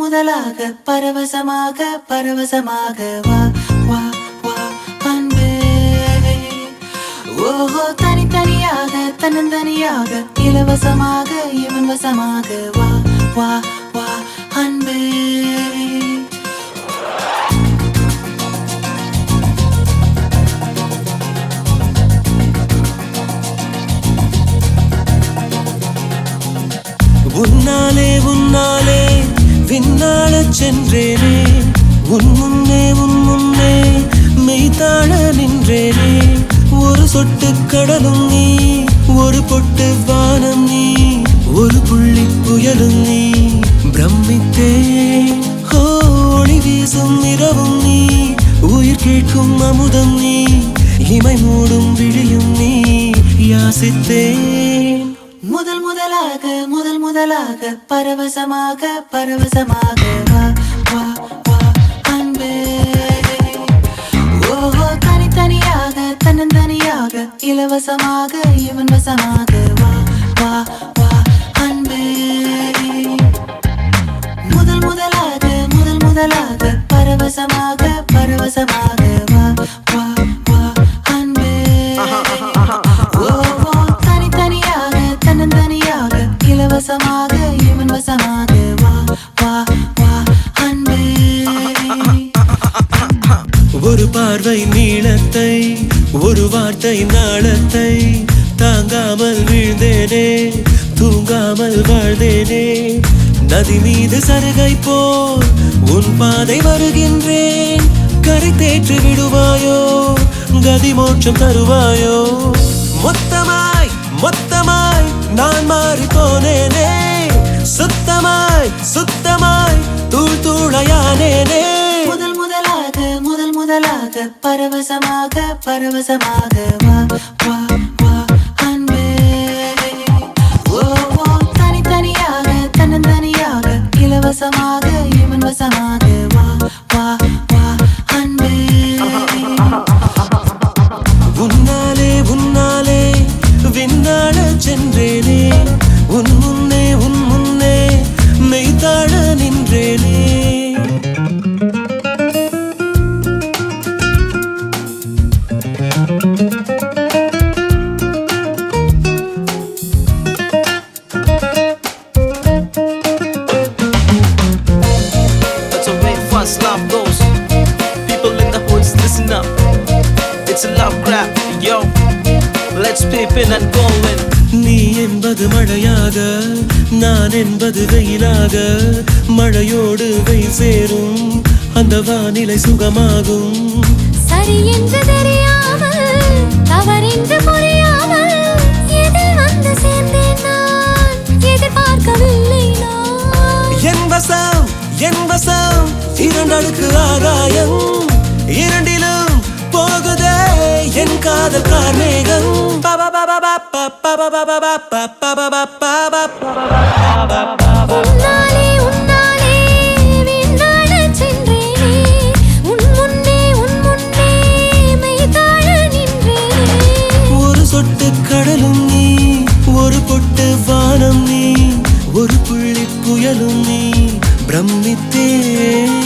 முதலாக பரவசமாக வா வா வா அன்பே. ஓஹோ தனித்தனியாக தன்னந்தனியாக இலவசமாக இவன் வசமாக வா வா வா அன்பே. உன்னாலே விண்ணாளச் சென்றேனே, உன் முன்னே மெய்தாழ நின்றேனே. ஒரு சொட்டு கடலும் நீ, ஒரு பொட்டு வானம் நீ, ஒரு புள்ளி புயலும் நீ. பிரமித்தேன் ஒளி வீசும் இரவும் நீ, உயிர் கேட்கும் அமுதம் நீ, இமை மூடும் விழியும் நீ. யாசித்தேன் முதலாக பரவசமாக வா வா வா அன்பே. ஓஹோ தனித்தனியாக தன்னந்தனியாக இலவசமாக இவன் வசமாக வா வா வா அன்பே. முதலாக பரவசமாக வா வா வா அன்பே. ஓஹோ தனித்தனியாக தன்னந்தனியாக இலவசமாக இவன் வசமாக வா வா வா அன்பே. ஒரு பார்வை நீளத்தை, ஒரு வார்த்தை நாளத்தை, தாங்காமல் வீழ்ந்தேனே, தூங்காமல் வாழ்ந்தேனே. நதி மீது சருகை போல் உன் பாதை வருகின்றேன். கரை தேற்றி விடுவாயோ, கதி மோட்சம் தருவாயோ. மொத்தமாய் நான் மாறி போனேனே, சுத்தமாய் தூளாயானேனே. முதலாக பரவசமாக வா வா வா அன்பே. ஓ தனித்தனியாக தன்னந்தனியாக இலவசமாக இவன் வசமாக வா வா வா அன்பே. உன்னாலே விண்ணாளச் சென்றேனே, உன் முன்னே மெய்தாழ நின்றேனே. That's the way fast love goes. People in the hoods, listen up. It's a love grab, yo. Let's peep in and go in. நீ என்பது மழையாக, நான் என்பது வெயிலாக. மழையோடு வெயில் சேரும், அந்த வானிலை சுகமாகும். சரி என்று தெரியாமல், தவறென்று புரியாமல், எதில் வந்து சேர்ந்தேன் நான், எதிர்பார்க்கவில்லை நான். என் வசம் இரண்டடுக்கு ஆகாயம், இரண்டிலும் போகுதே என் காதல் கார்மேகம். உன்னாலே விண்ணாளச் சென்றேனே, உன் முன்னே மெய்தாழ நின்றேனே. ஒரு சொட்டு கடலும் நீ, ஒரு பொட்டு வானம் நீ, ஒரு புள்ளி புயலும் நீ. பிரமித்தேன்